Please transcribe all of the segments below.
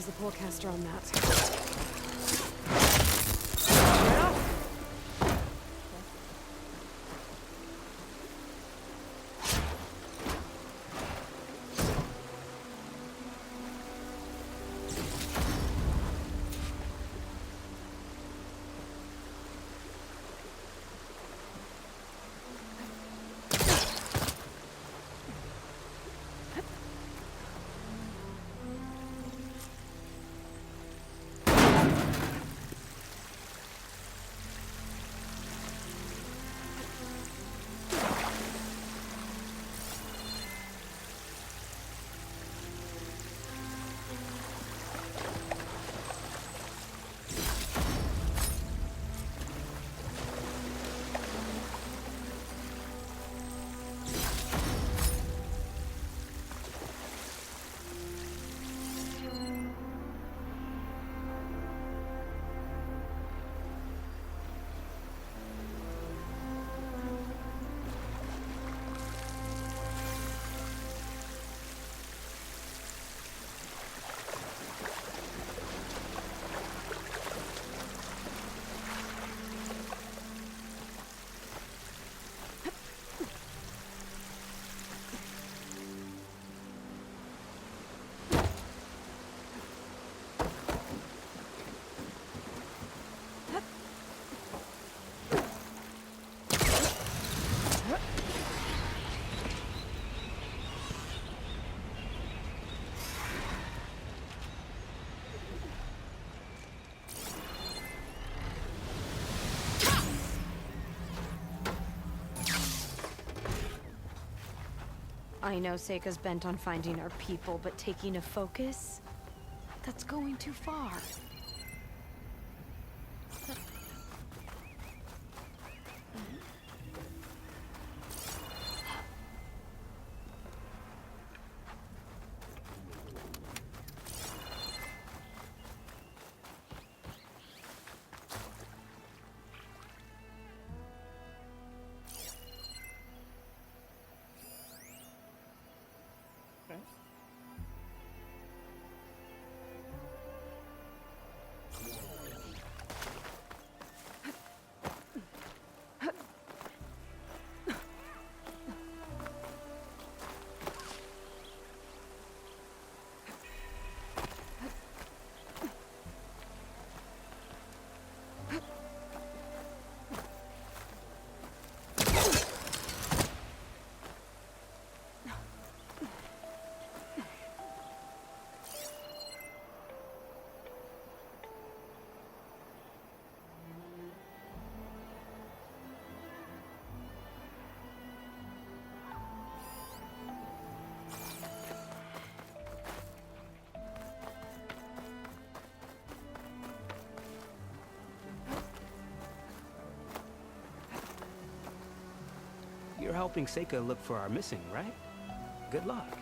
is the Polecaster on map? I know Seika's bent on finding our people, but taking a focus? That's going too far. You're helping Seika look for our missing, right? Good luck.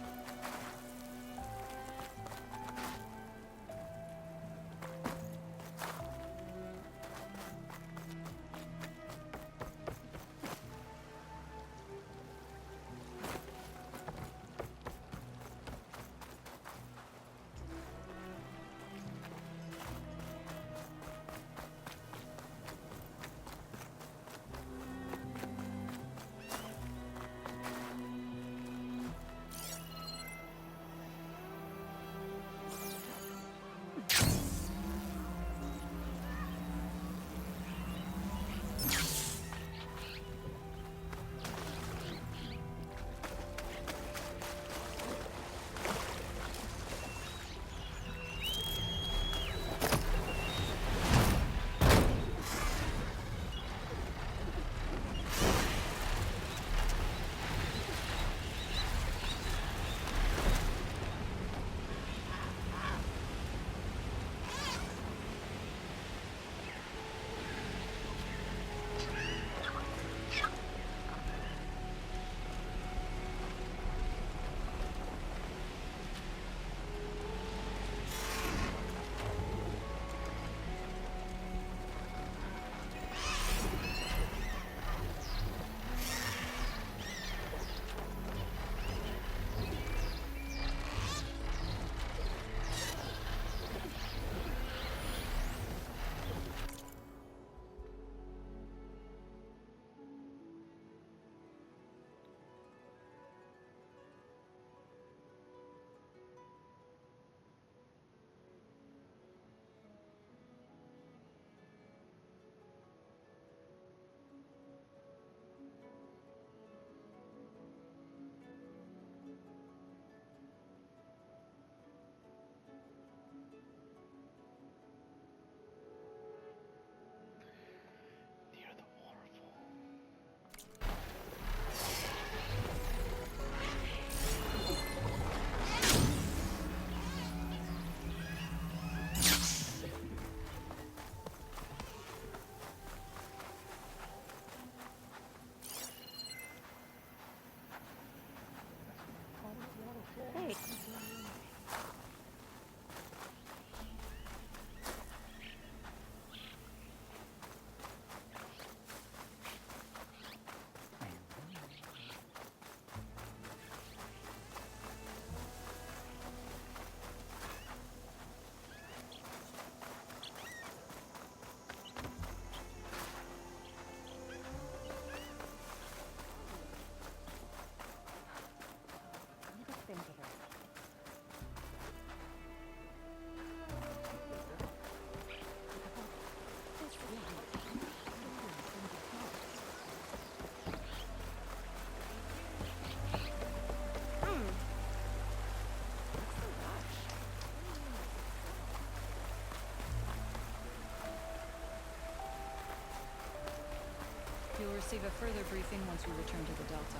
You'll receive a further briefing once we return to the Delta.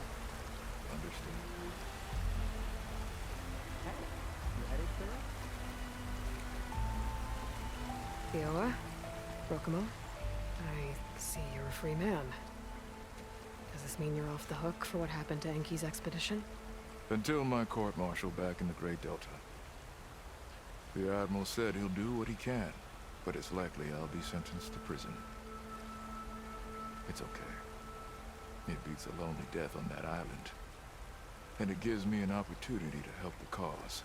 Understood. Hey, you headed for it? Kiowa? Rokumo? I see you're a free man. Does this mean you're off the hook for what happened to Enki's expedition? Until my court-martial back in the Great Delta. The Admiral said he'll do what he can, but it's likely I'll be sentenced to prison. It's okay. It beats a lonely death on that island. And it gives me an opportunity to help the cause.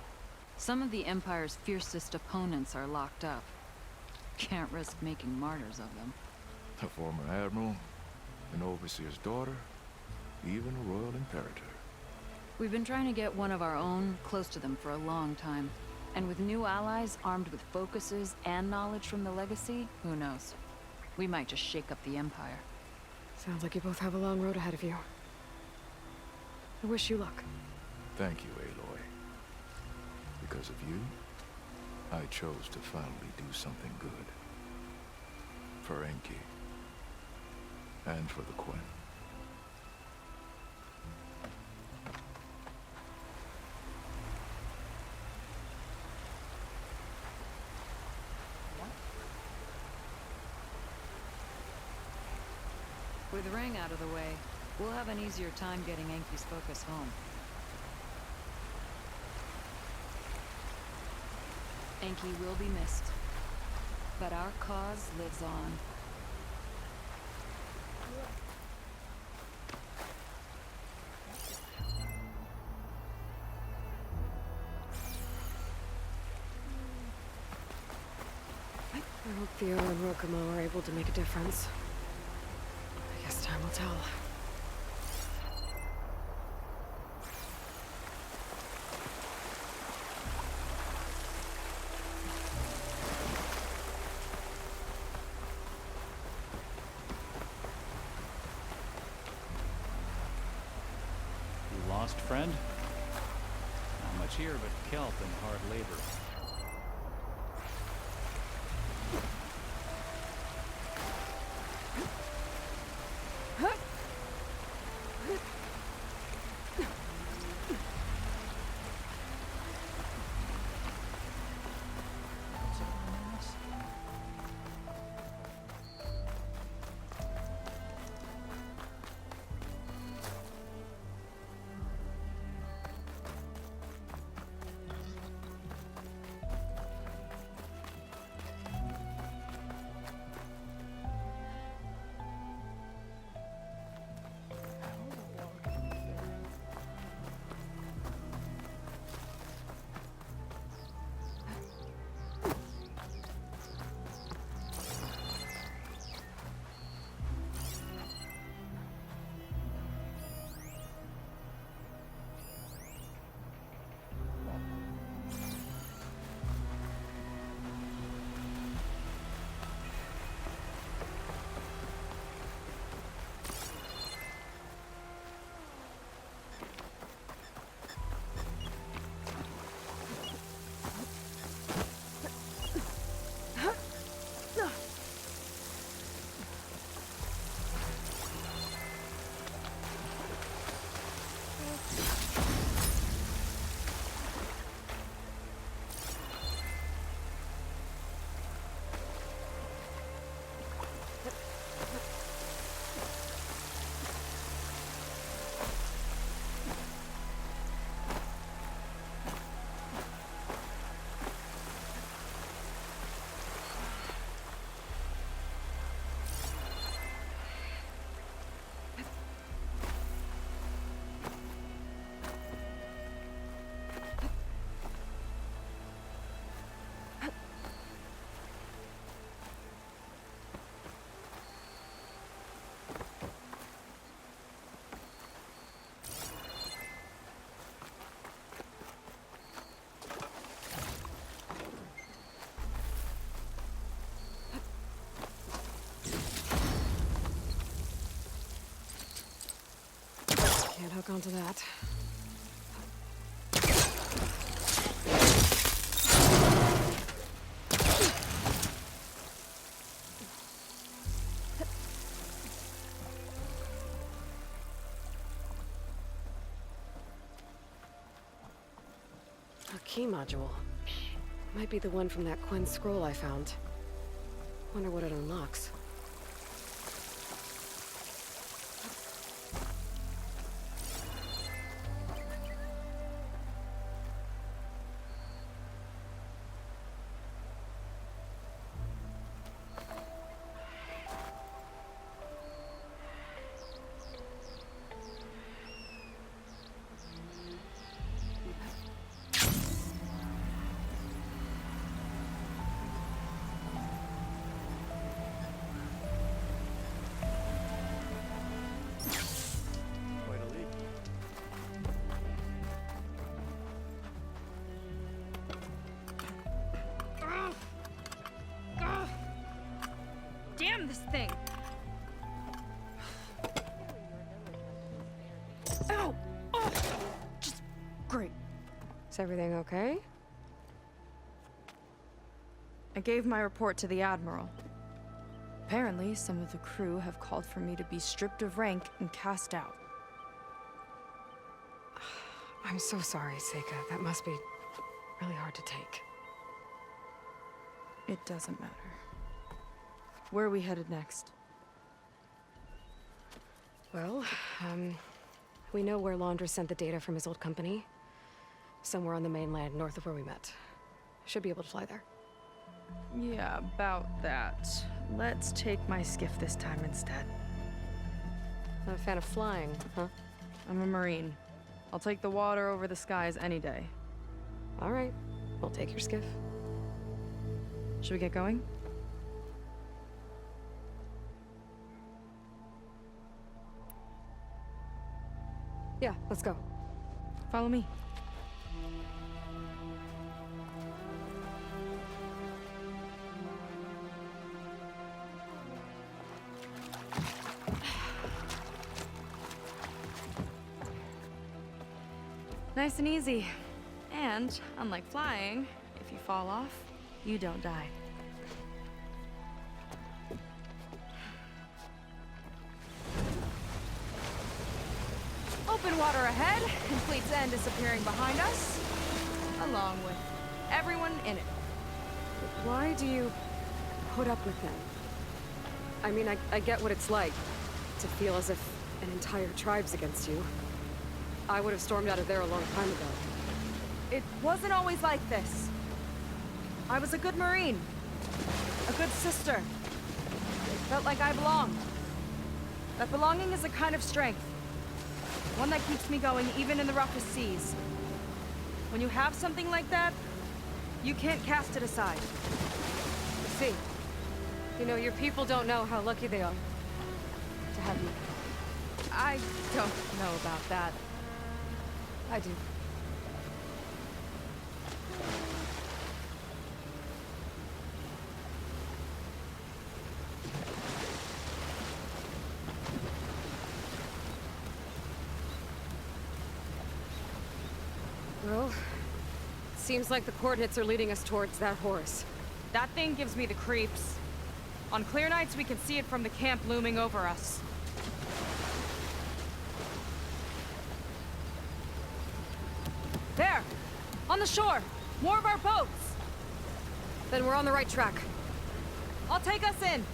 Some of the Empire's fiercest opponents are locked up. Can't risk making martyrs of them. A former admiral, an overseer's daughter, even a royal imperator. We've been trying to get one of our own close to them for a long time. And with new allies armed with focuses and knowledge from the Legacy, who knows? We might just shake up the Empire. Sounds like you both have a long road ahead of you. I wish you luck. Thank you, Aloy. Because of you, I chose to finally do something good. For Enki. And for the Quen. With Ring out of the way, we'll have an easier time getting Enki's focus home. Enki will be missed, but our cause lives on. I hope Theo and Rokumo are able to make a difference. I guess time will tell. You lost, friend? Not much here but kelp and hard labor. Can't hook onto that. key module. Might be the one from that Quen scroll I found. Wonder what it unlocks. Way to lead. Damn this thing! Ow! Oh! Just great. Is everything okay? I gave my report to the Admiral. Apparently, some of the crew have called for me to be stripped of rank and cast out. I'm so sorry, Seika. That must be really hard to take. It doesn't matter. Where are we headed next? Well, we know where Laundra sent the data from his old company. Somewhere on the mainland, north of where we met. Should be able to fly there. Yeah, about that. Let's take my skiff this time instead. Not a fan of flying, huh? I'm a Marine. I'll take the water over the skies any day. All right. We'll take your skiff. Should we get going? Yeah, let's go. Follow me. Nice and easy. And, unlike flying, if you fall off, you don't die. Open water ahead, and Fleet's End disappearing behind us, along with everyone in it. Why do you put up with them? I mean, I get what it's like to feel as if an entire tribe's against you. I would have stormed out of there a long time ago. It wasn't always like this. I was a good Marine. A good sister. It felt like I belonged. That belonging is a kind of strength. One that keeps me going even in the roughest seas. When you have something like that, you can't cast it aside. See, you know, your people don't know how lucky they are to have you. I don't know about that. I do. Well, seems like the coordinates are leading us towards that horse. That thing gives me the creeps. On clear nights, we can see it from the camp looming over us. There! On the shore! More of our boats! Then we're on the right track. I'll take us in!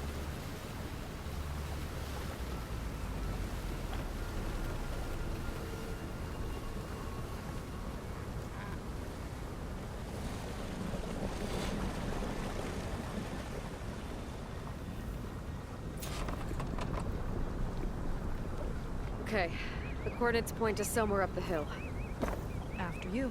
Okay, the coordinates point to somewhere up the hill. After you.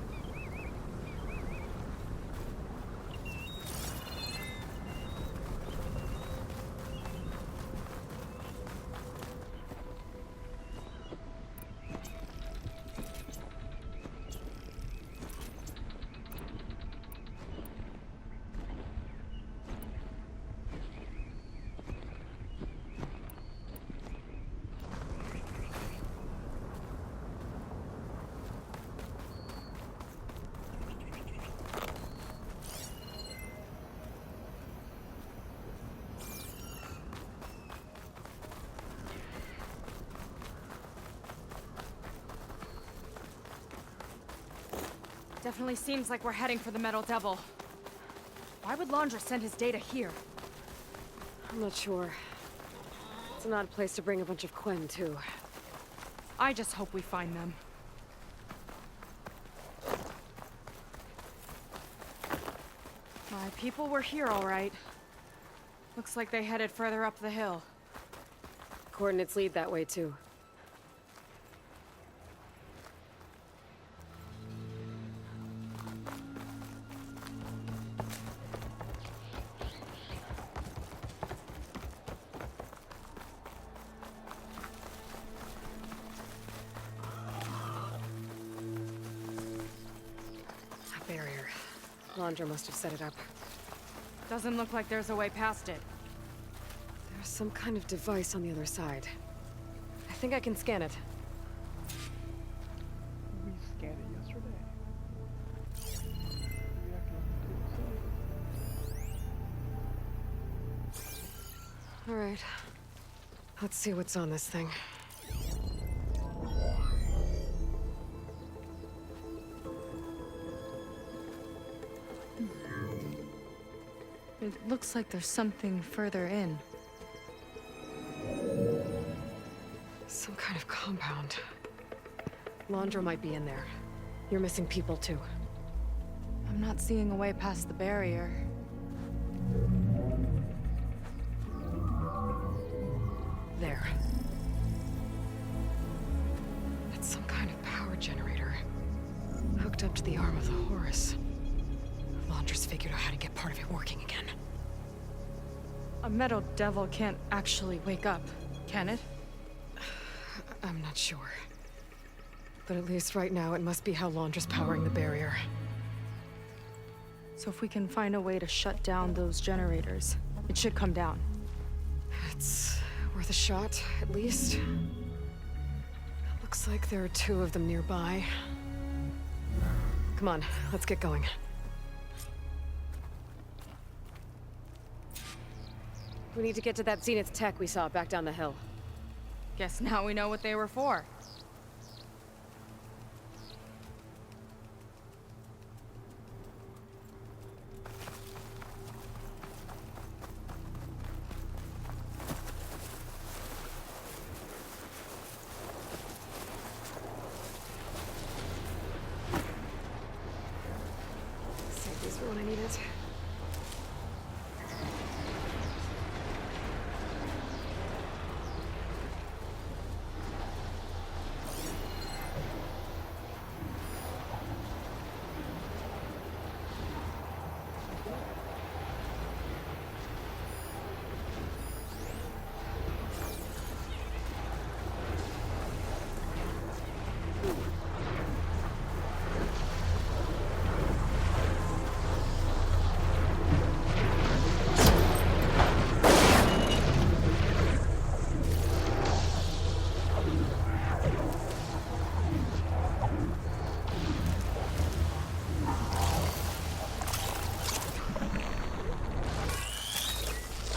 Definitely seems like we're heading for the Metal Devil. Why would Laundra send his data here? I'm not sure. It's an odd place to bring a bunch of Quen, too. I just hope we find them. My people were here, all right. Looks like they headed further up the hill. Coordinates lead that way, too. A barrier. Laundra must have set it up. Doesn't look like there's a way past it. There's some kind of device on the other side. I think I can scan it. We scanned it yesterday. All right. Let's see what's on this thing. It looks like there's something further in. Some kind of compound. Laundra might be in there. You're missing people, too. I'm not seeing a way past the barrier. There. It's some kind of power generator. Hooked up to the arm of the Horus. Laundra's figured out how to get part of it working again. A Metal Devil can't actually wake up, can it? I'm not sure. But at least right now, it must be how Laundra's powering the barrier. So if we can find a way to shut down those generators, it should come down. It's worth a shot, at least. Looks like there are 2 of them nearby. Come on, let's get going. We need to get to that Zenith tech we saw back down the hill. Guess now we know what they were for. Save these for when I need it.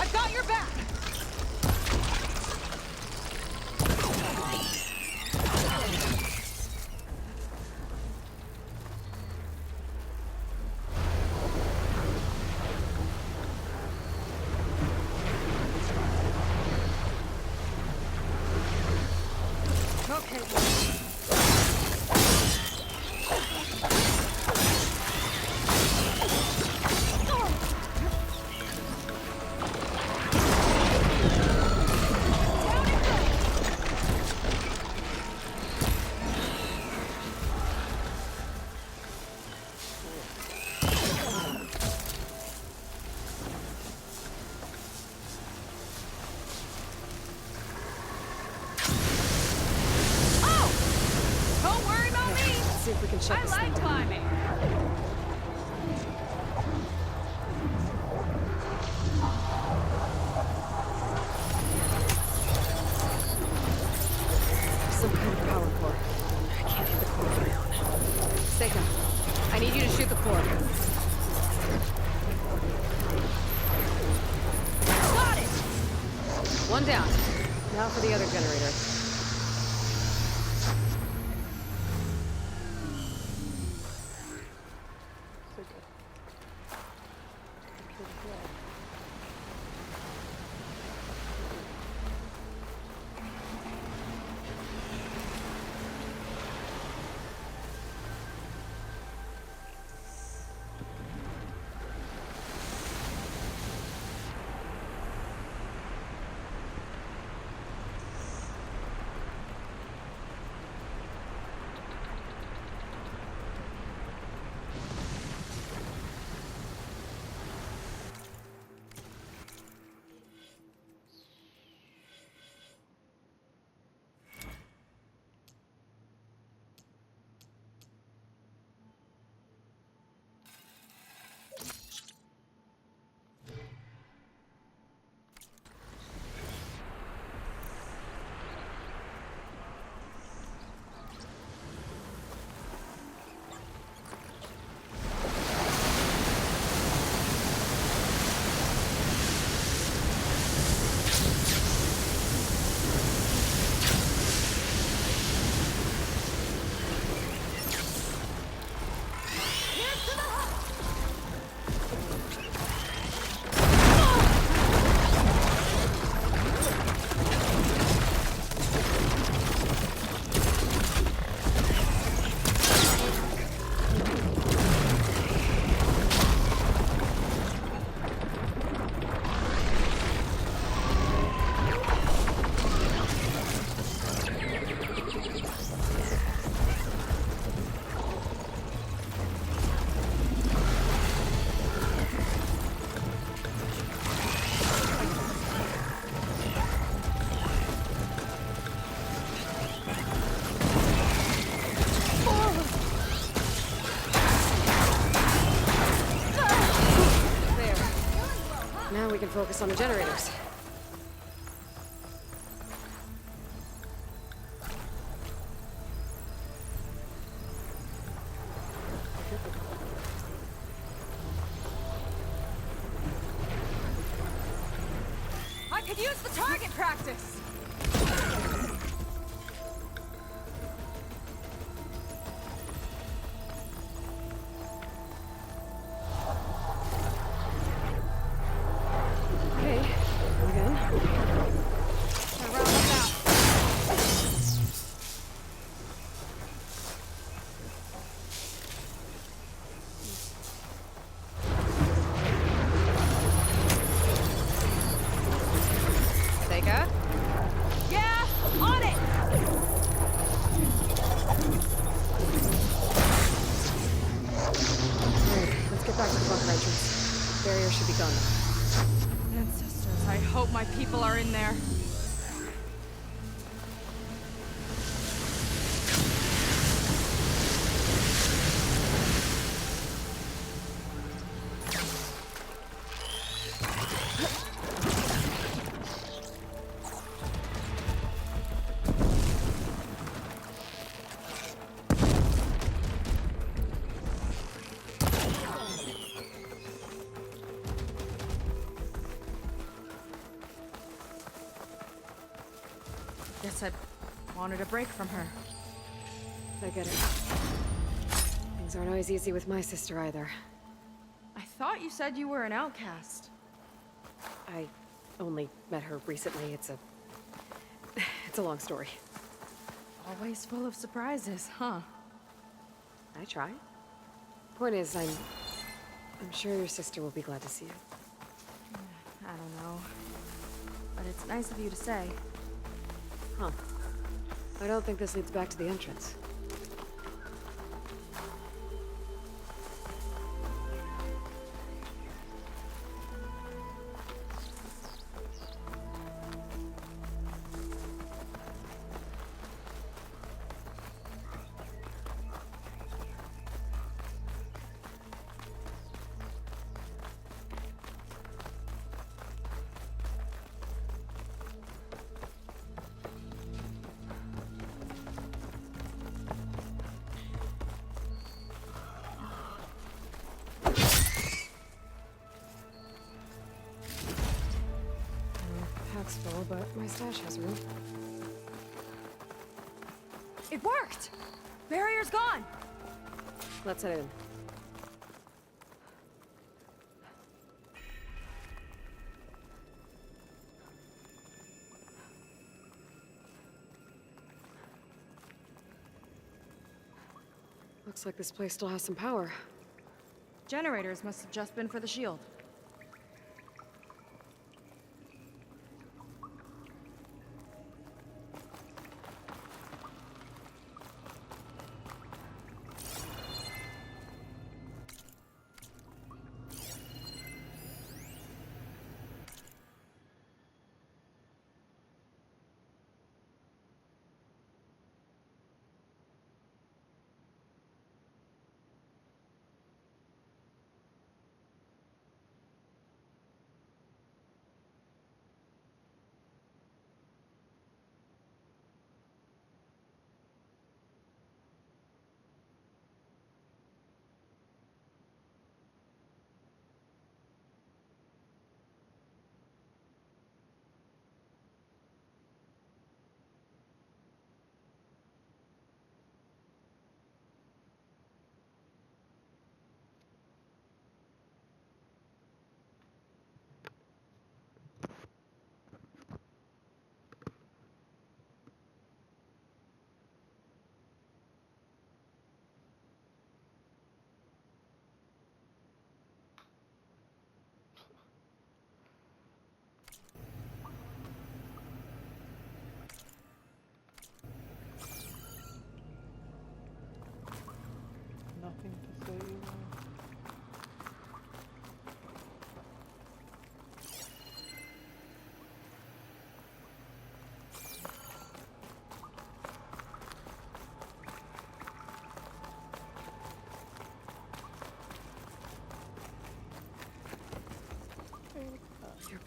I've got your back! Okay. Don't worry about me! Let's see if we can shut I this thing like down. climbing! Some kind of power core. I can't hit the core on my own. Seika, I need you to shoot the core. Got it! One down. Now for the other generator. Now we can focus on the generators. I could use the target practice! Okay, again. Gonna round them out. Sega? Yeah! On it! Alright, let's get back to the bunker entrance. Barrier should be gone. Ancestors, I hope my people are in there. Guess I wanted a break from her. I get it. Things aren't always easy with my sister either. I thought you said you were an outcast. I only met her recently. It's a long story. Always full of surprises, huh? I try. Point is, I'm sure your sister will be glad to see you. I don't know. But it's nice of you to say. Huh. I don't think this leads back to the entrance. Pack's full, but my stash has room. It worked! Barrier's gone! Let's head in. Looks like this place still has some power. Generators must have just been for the shield.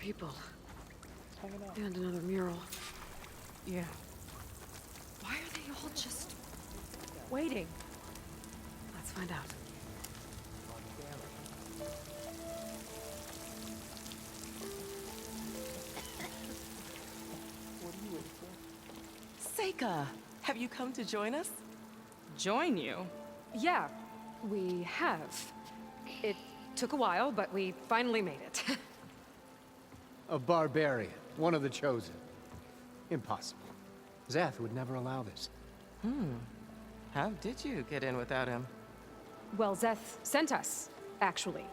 people. Hanging out. And another mural. Yeah. Why are they all just waiting? Let's find out. What are you waiting for? Seika, have you come to join us? Join you? Yeah, we have. It took a while, but we finally made it. A barbarian, one of the chosen. Impossible. Zeth would never allow this. How did you get in without him? Well, Zeth sent us, actually.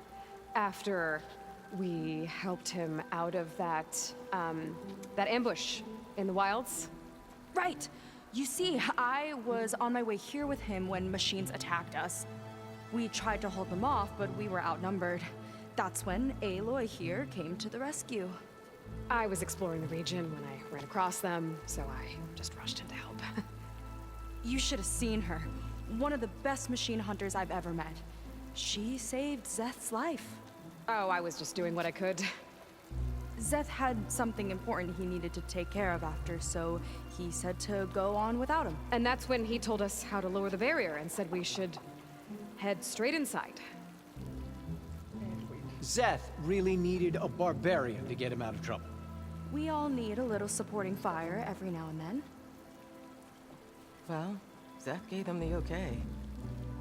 After we helped him out of that ambush in the wilds. Right. You see, I was on my way here with him when machines attacked us. We tried to hold them off, but we were outnumbered. That's when Aloy here came to the rescue. I was exploring the region when I ran across them, so I just rushed in to help. You should have seen her. One of the best machine hunters I've ever met. She saved Zeth's life. Oh, I was just doing what I could. Zeth had something important he needed to take care of after, so he said to go on without him. And that's when he told us how to lower the barrier and said we should head straight inside. And wait. Zeth really needed a barbarian to get him out of trouble. We all need a little supporting fire every now and then. Well, Zeth gave them the okay.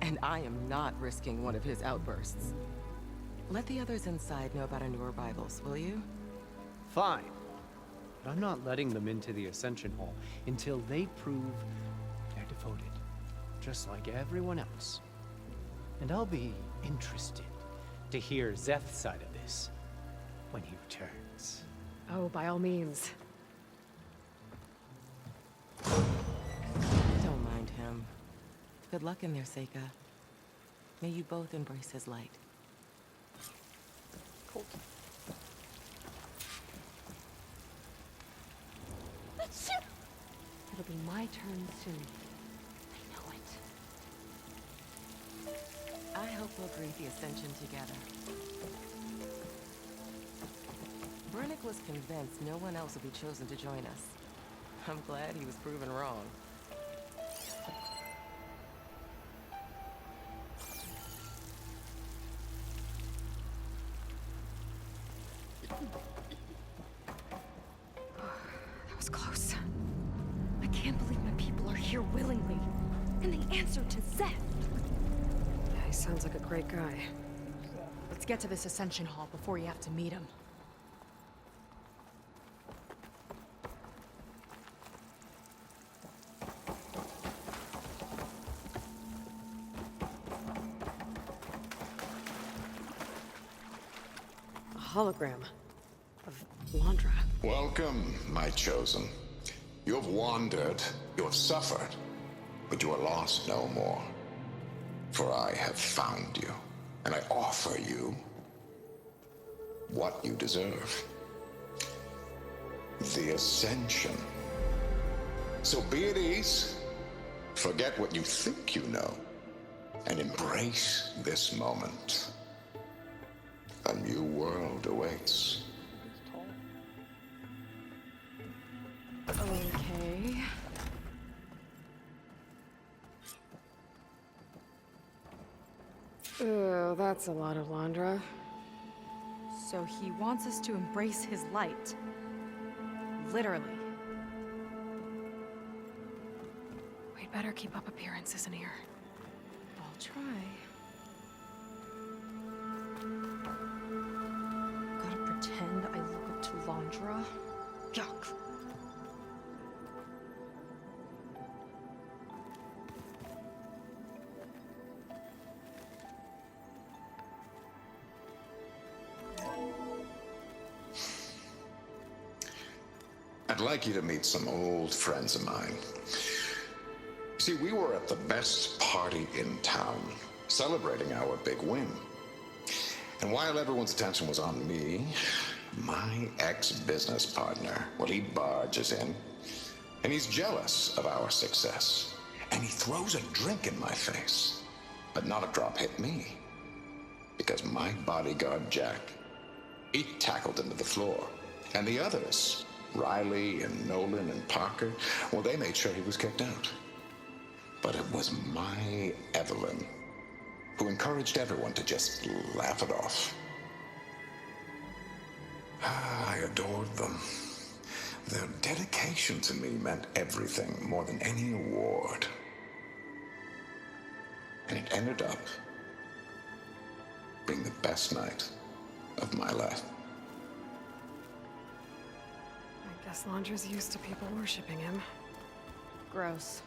And I am not risking one of his outbursts. Let the others inside know about our new arrivals, will you? Fine. But I'm not letting them into the Ascension Hall until they prove they're devoted. Just like everyone else. And I'll be interested to hear Zeth's side of this when he returns. Oh, by all means. Don't mind him. Good luck in there, Seika. May you both embrace his light. Colt. It'll be my turn soon. I know it. I hope we'll greet the Ascension together. Brennick was convinced no one else would be chosen to join us. I'm glad he was proven wrong. That was close. I can't believe my people are here willingly. And they answered to Zeth. Yeah, he sounds like a great guy. Let's get to this Ascension Hall before you have to meet him. A hologram of Landra. Welcome, my chosen. You have wandered, you have suffered, but you are lost no more. For I have found you, and I offer you what you deserve. The Ascension. So be at ease, forget what you think you know, and embrace this moment. A new world awaits. He's tall. Okay. Oh, that's a lot of Landra. So he wants us to embrace his light. Literally. We'd better keep up appearances in here. I'll try. Gotta pretend I look up to Landra. Yuck. I'd like you to meet some old friends of mine. See, we were at the best party in town, celebrating our big win. And while everyone's attention was on me, my ex-business partner, well, he barges in, and he's jealous of our success. And he throws a drink in my face. But not a drop hit me. Because my bodyguard, Jack, he tackled him to the floor And the others, Riley and Nolan and Parker, well, they made sure he was kicked out. But it was my Evelyn who encouraged everyone to just laugh it off. I adored them. Their dedication to me meant everything, more than any award. And it ended up being the best night of my life. I guess Londra's used to people worshipping him. Gross.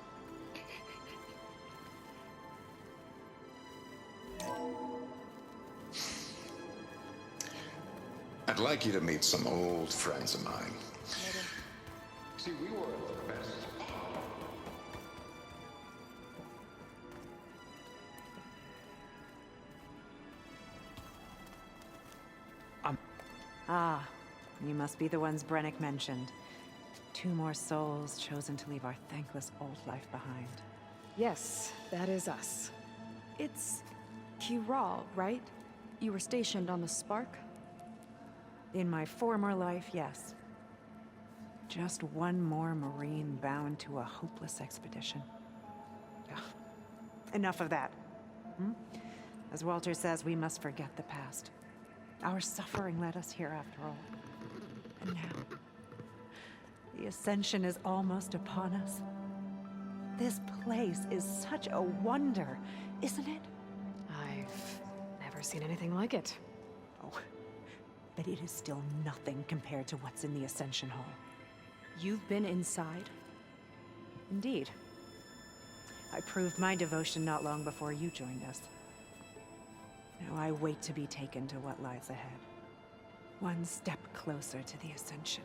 I'd like you to meet some old friends of mine. See, we were at the best. Ah, you must be the ones Brennick mentioned. 2 more souls chosen to leave our thankless old life behind. Yes, that is us. It's Kiral, right? You were stationed on the Spark? In my former life, yes. Just one more Marine bound to a hopeless expedition. Ugh. Enough of that. As Walter says, we must forget the past. Our suffering led us here after all. And now, the Ascension is almost upon us. This place is such a wonder, isn't it? I've never seen anything like it. Oh, but it is still nothing compared to what's in the Ascension Hall. You've been inside? Indeed. I proved my devotion not long before you joined us. Now I wait to be taken to what lies ahead. One step closer to the Ascension.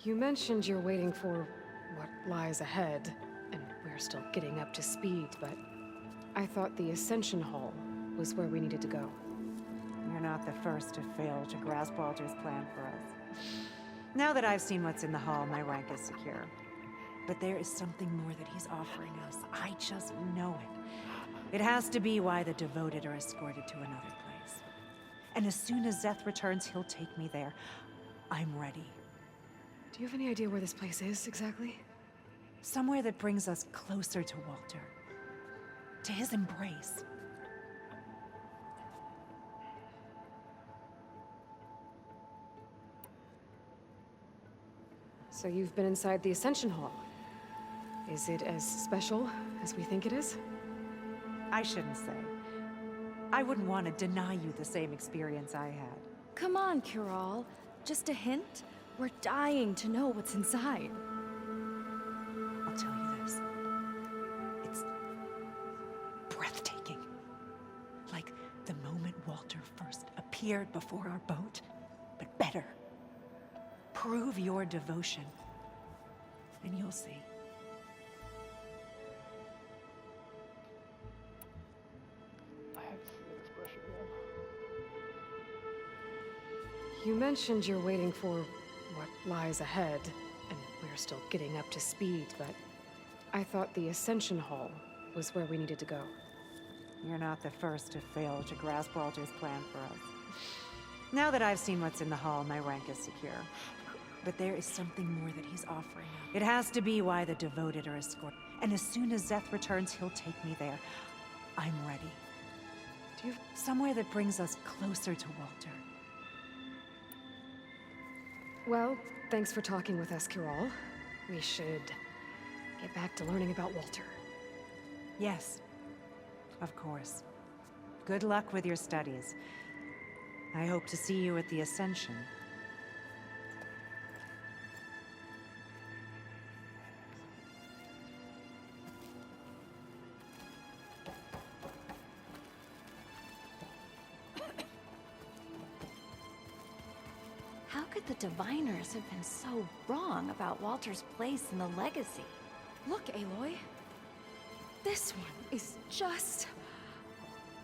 You mentioned you're waiting for what lies ahead, and we're still getting up to speed, but I thought the Ascension Hall was where we needed to go. You're not the first to fail to grasp Walter's plan for us. Now that I've seen what's in the hall, my rank is secure. But there is something more that he's offering us. I just know it. It has to be why the devoted are escorted to another place. And as soon as Zeth returns, he'll take me there. I'm ready. Do you have any idea where this place is, exactly? Somewhere that brings us closer to Walter. To his embrace. So you've been inside the Ascension Hall. Is it as special as we think it is? I shouldn't say. I wouldn't want to deny you the same experience I had. Come on, Kiral. Just a hint? We're dying to know what's inside. I'll tell you this. It's breathtaking. Like the moment Walter first appeared before our boat, but better. Prove your devotion, and you'll see. I have to see that expression again. You mentioned you're waiting for what lies ahead, and we're still getting up to speed, but I thought the Ascension Hall was where we needed to go. You're not the first to fail to grasp Walter's plan for us. Now that I've seen what's in the hall, my rank is secure. But there is something more that he's offering us. It has to be why the devoted are escorted. And as soon as Zeth returns, he'll take me there. I'm ready. Do you have somewhere that brings us closer to Walter? Well, thanks for talking with us, Kiral. We should get back to learning about Walter. Yes, of course. Good luck with your studies. I hope to see you at the Ascension. How could the Diviners have been so wrong about Walter's place in the Legacy? Look, Aloy. This one is just...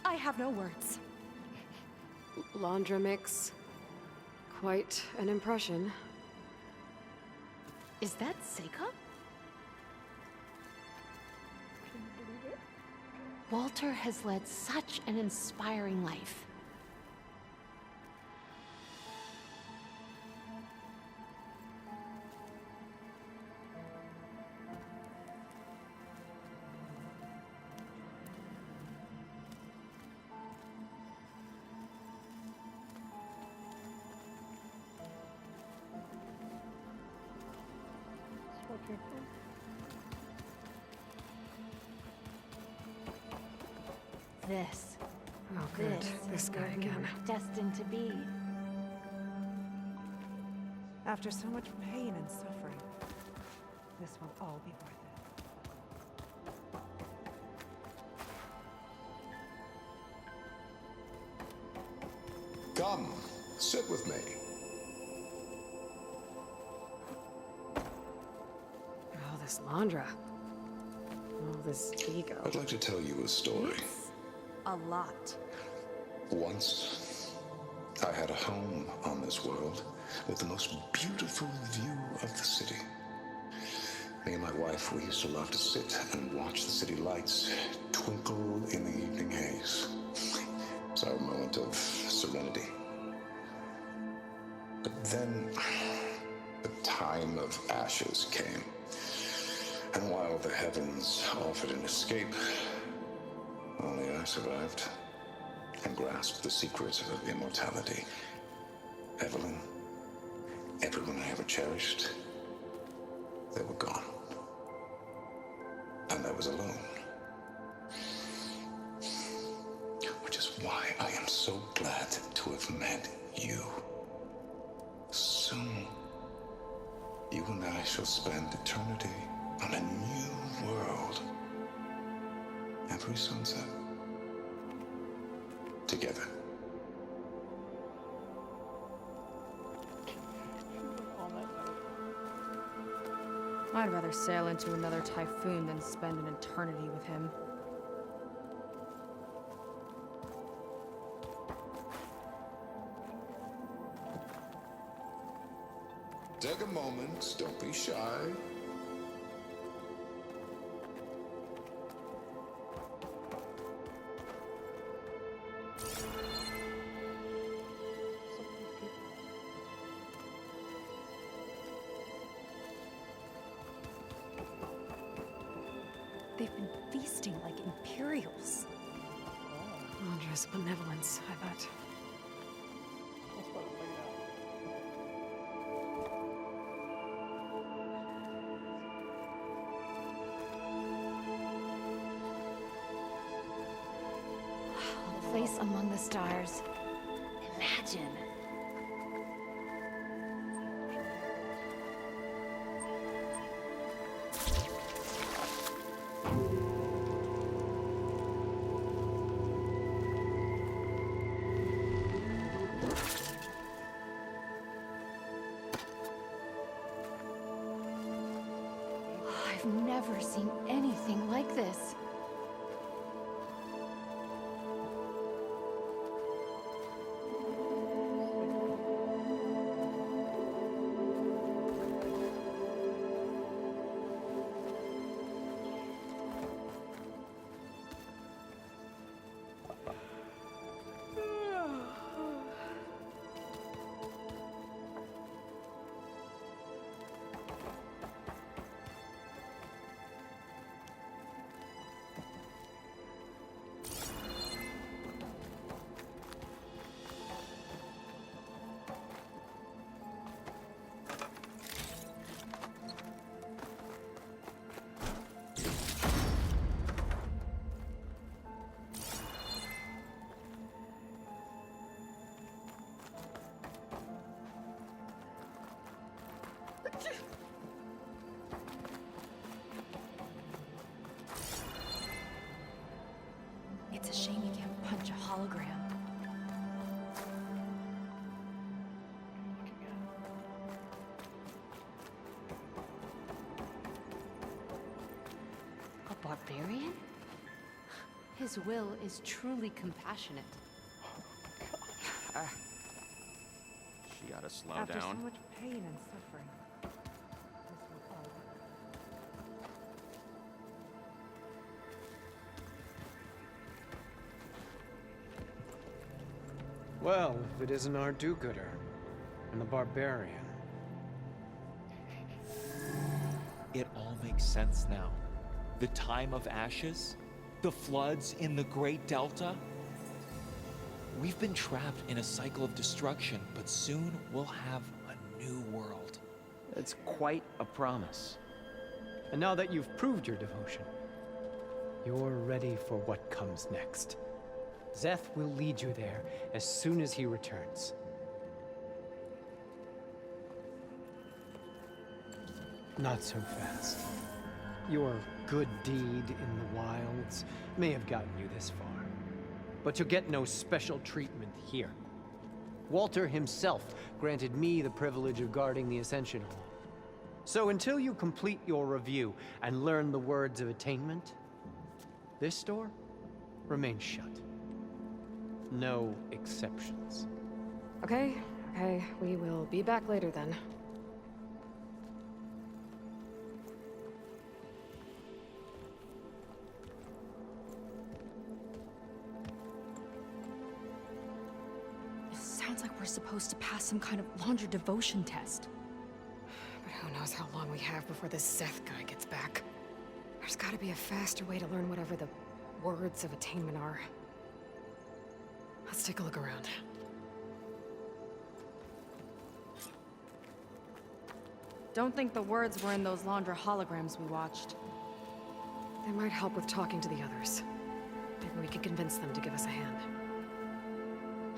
I have no words. Londra makes quite an impression. Is that Seika? Can you believe it? Walter has led such an inspiring life. Okay. This. Oh, good. This guy we again. were destined to be. After so much pain and suffering, this will all be worth it. Come, sit with me. Oh, this Landra. Oh, this ego. I'd like to tell you a story. A lot. Once, I had a home on this world with the most beautiful view of the city. Me and my wife, we used to love to sit and watch the city lights twinkle in the evening haze. It's our moment of serenity. But then, the time of ashes came. And while the heavens offered an escape, only I survived and grasped the secrets of immortality. Evelyn, everyone I ever cherished, they were gone. And I was alone. Which is why I am so glad to have met you. Soon, you and I shall spend eternity on a new world. Every sunset. Together. I'd rather sail into another typhoon than spend an eternity with him. Take a moment, don't be shy. They've been feasting like Imperials. Landra's benevolence, I bet. That's what it's like A place among the stars. Imagine. I've never seen anything like this. It's a shame you can't punch a hologram. A barbarian? His will is truly compassionate. She ought to slow After down. so much pain and suffering, this will all be Well, if it isn't our do-gooder and the barbarian. It all makes sense now. The time of ashes, the floods in the Great Delta. We've been trapped in a cycle of destruction, but soon we'll have a new world. It's quite a promise. And now that you've proved your devotion, you're ready for what comes next. Szeth will lead you there as soon as he returns. Not so fast. Your good deed in the wilds may have gotten you this far, but you'll get no special treatment here. Walter himself granted me the privilege of guarding the Ascension Hall. So until you complete your review and learn the words of attainment, this door remains shut. No exceptions. Okay, we will be back later then. Sounds like we're supposed to pass some kind of laundry devotion test. But who knows how long we have before this Szeth guy gets back. There's gotta be a faster way to learn whatever the words of attainment are. Let's take a look around. Don't think the words were in those Laundra holograms we watched. They might help with talking to the others. Maybe we could convince them to give us a hand.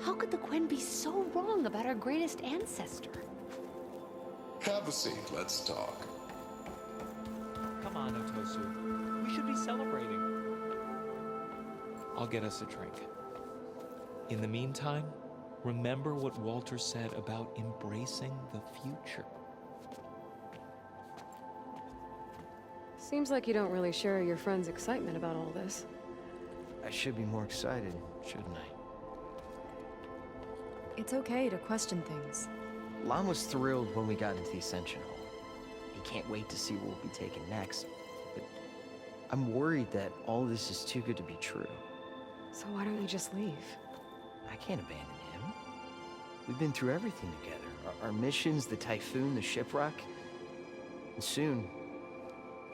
How could the Quen be so wrong about our greatest ancestor? Have a seat, let's talk. Come on, Otosu. We should be celebrating. I'll get us a drink. In the meantime, remember what Walter said about embracing the future. Seems like you don't really share your friend's excitement about all this. I should be more excited, shouldn't I? It's okay to question things. Lon was thrilled when we got into the Ascension Hall. He can't wait to see where we'll be taken next. But I'm worried that all this is too good to be true. So why don't you just leave? I can't abandon him. We've been through everything together. Our missions, the Typhoon, the shipwreck. And soon,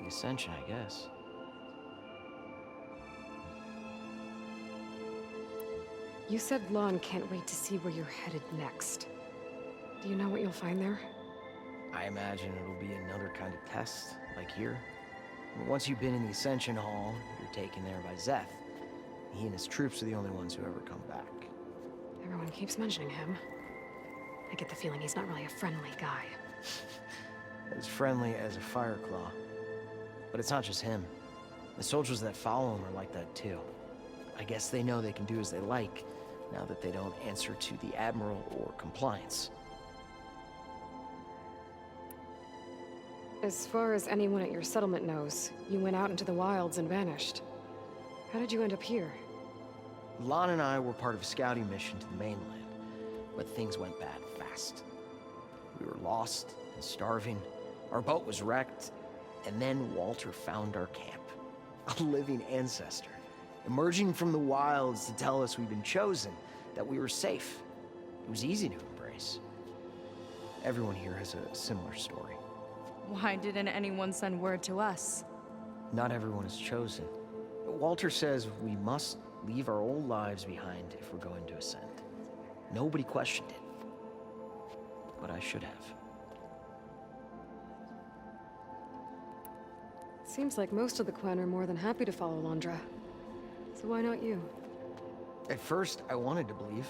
the Ascension, I guess. You said Lon can't wait to see where you're headed next. Do you know what you'll find there? I imagine it'll be another kind of test, like here. Once you've been in the Ascension Hall, you're taken there by Szeth. He and his troops are the only ones who ever come back. Everyone keeps mentioning him. I get the feeling he's not really a friendly guy. As friendly as a Fireclaw. But it's not just him. The soldiers that follow him are like that too. I guess they know they can do as they like, now that they don't answer to the Admiral or Compliance. As far as anyone at your settlement knows, you went out into the wilds and vanished. How did you end up here? Lon and I were part of a scouting mission to the mainland, but things went bad fast. We were lost and starving, our boat was wrecked, and then Walter found our camp. A living ancestor, emerging from the wilds to tell us we'd been chosen, that we were safe. It was easy to embrace. Everyone here has a similar story. Why didn't anyone send word to us? Not everyone is chosen. Walter says we must leave our old lives behind if we're going to ascend. Nobody questioned it. But I should have. Seems like most of the Quen are more than happy to follow Laundra. So why not you? At first, I wanted to believe.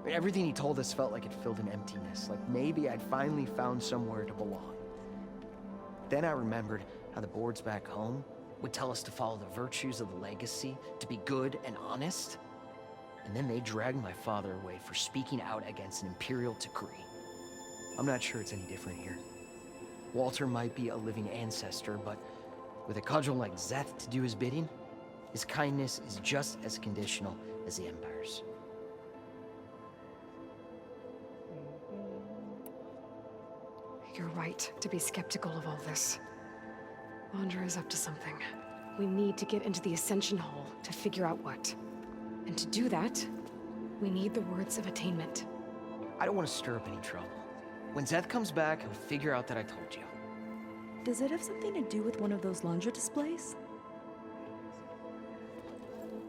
I mean, everything he told us felt like it filled an emptiness, like maybe I'd finally found somewhere to belong. Then I remembered how the boards back home would tell us to follow the virtues of the legacy, to be good and honest. And then they dragged my father away for speaking out against an Imperial decree. I'm not sure it's any different here. Walter might be a living ancestor, but with a cudgel like Szeth to do his bidding, his kindness is just as conditional as the Empire's. You're right to be skeptical of all this. Laundra is up to something. We need to get into the Ascension Hall to figure out what. And to do that, We need the words of attainment. I don't want to stir up any trouble. When Zeth comes back, he'll figure out that I told you. Does it have something to do with one of those laundry displays?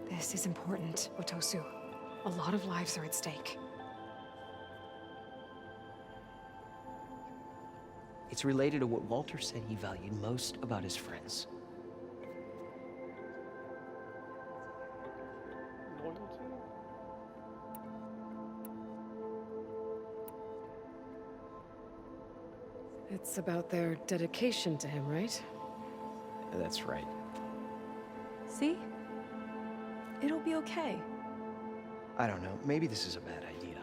This is important, Otosu. A lot of lives are at stake. It's related to what Walter said he valued most about his friends. Loyalty? It's about their dedication to him, right? That's right. See? It'll be okay. I don't know. Maybe this is a bad idea.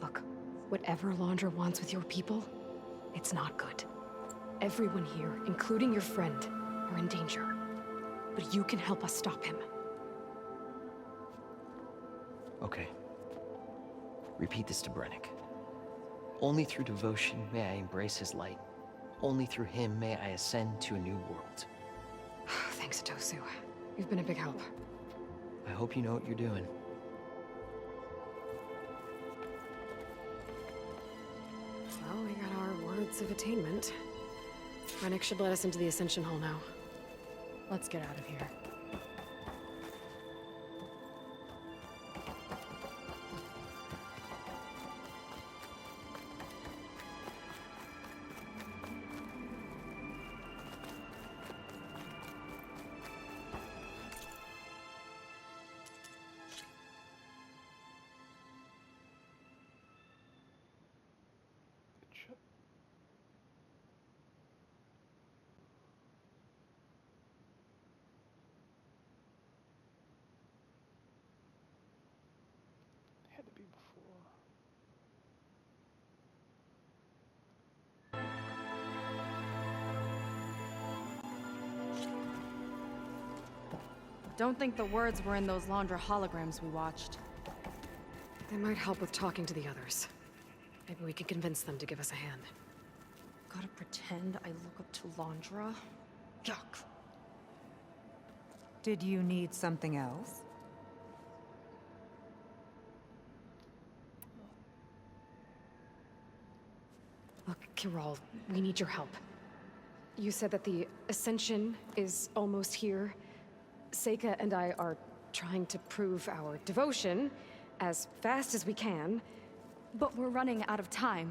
Look, whatever Laundra wants with your people, it's not good. Everyone here, including your friend, are in danger. But you can help us stop him. Okay. Repeat this to Brennick. Only through devotion may I embrace his light. Only through him may I ascend to a new world. Thanks, Otosu. You've been a big help. I hope you know what you're doing. Well, we got our words of attainment. Rennick should let us into the Ascension Hall now. Let's get out of here. Had to be before. Don't think the words were in those Laundra holograms we watched. They might help with talking to the others. Maybe we can convince them to give us a hand. Gotta pretend I look up to Laundra? Yuck. Did you need something else? Look, Kirol, we need your help. You said that the Ascension is almost here. Seika and I are trying to prove our devotion as fast as we can. But we're running out of time.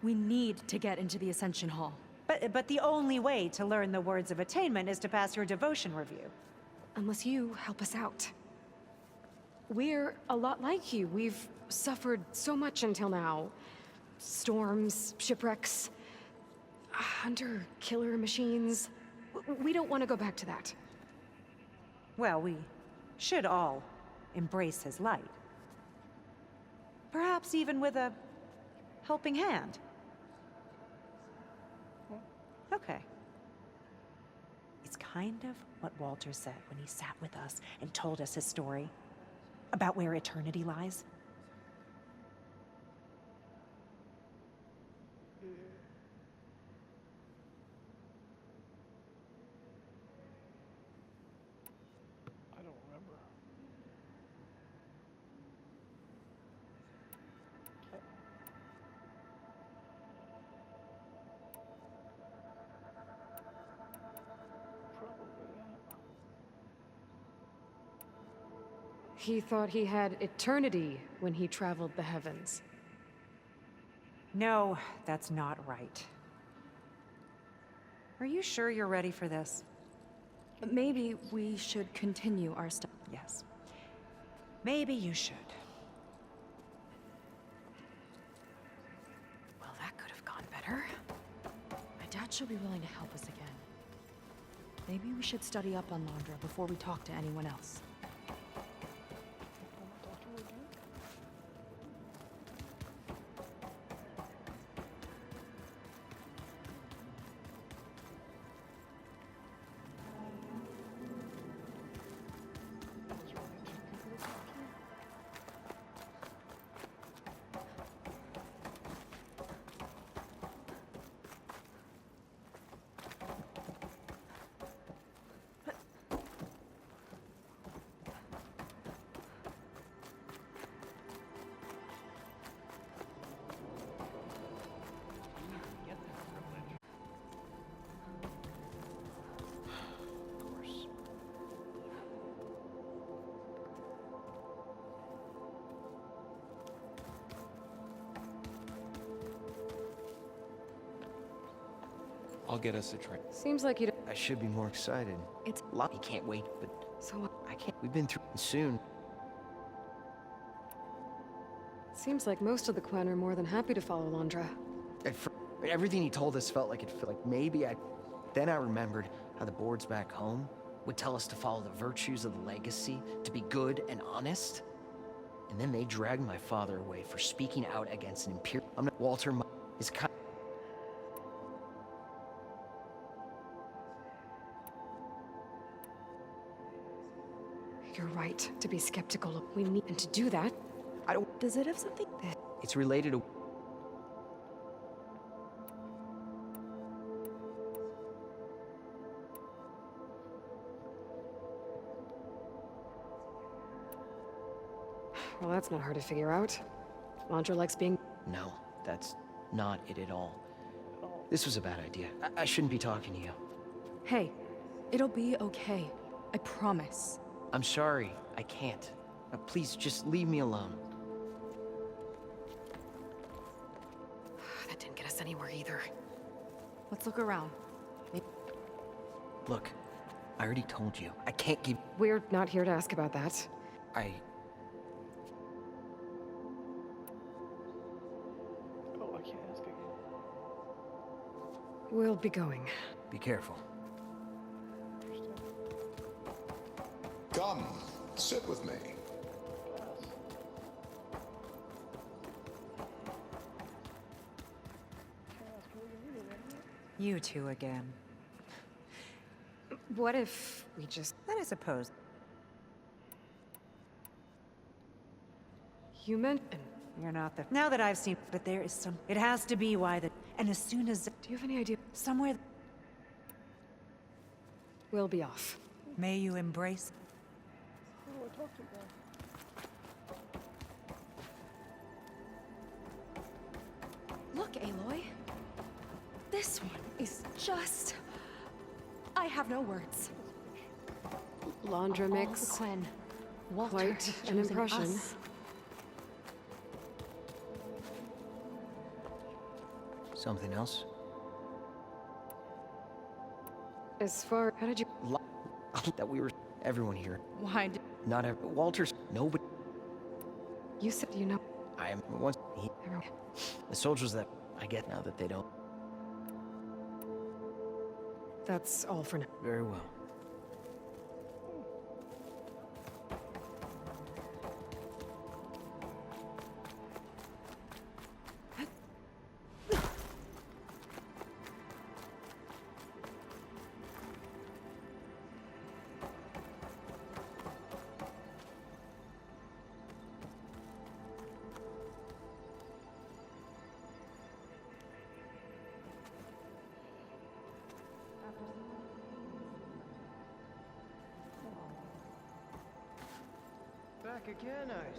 We need to get into the Ascension Hall. But the only way to learn the words of attainment is to pass your devotion review. Unless you help us out. We're a lot like you. We've suffered so much until now. Storms, shipwrecks, hunter-killer machines. We don't want to go back to that. Well, we should all embrace his light. Perhaps even with a helping hand. Okay. It's kind of what Walter said when he sat with us and told us his story about where eternity lies. I don't remember. He thought he had eternity when he traveled the heavens. No, that's not right. Are you sure you're ready for this? Maybe we should continue our study. Yes. Maybe you should. Well, that could have gone better. My dad should be willing to help us again. Maybe we should study up on Laundra before we talk to anyone else. I'll get us a train. Seems like you I should be more excited. It's Lottie can't wait, but so. I can't. We've been through soon. Seems like most of the clan are more than happy to follow Landra. Everything he told us felt like it felt like maybe I. Then I remembered how the boards back home would tell us to follow the virtues of the legacy, to be good and honest. And then they dragged my father away for speaking out against an imperial. I'm not Walter. Is kind. You're right to be skeptical of we need, and to do that, I don't. Does it have something that... It's related to. Well, that's not hard to figure out. Landra likes being... No, that's not it at all. This was a bad idea. I shouldn't be talking to you. Hey, it'll be okay. I promise. I'm sorry. I can't. Please, just leave me alone. That didn't get us anywhere either. Let's look around. Look, I already told you. I can't keep... We're not here to ask about that. I... Oh, I can't ask again. We'll be going. Be careful. Come, sit with me. You two again. What if we just... Then I suppose. You meant... You're not the... Now that I've seen... But there is some... It has to be why the... And as soon as... Do you have any idea? Somewhere... We'll be off. May you embrace... Who do I talk to now? Look, Aloy. This one is just... I have no words. Landra Of makes... all the Quinn, Walter quite has an chosen impression. us. Something else? As far... How did you... That we were... Everyone here. Why did... Not every... Walter's... Nobody... You said you know... I am... Once... Everyone... The soldiers that... I get now that they don't... That's all for now. Very well. Back again, I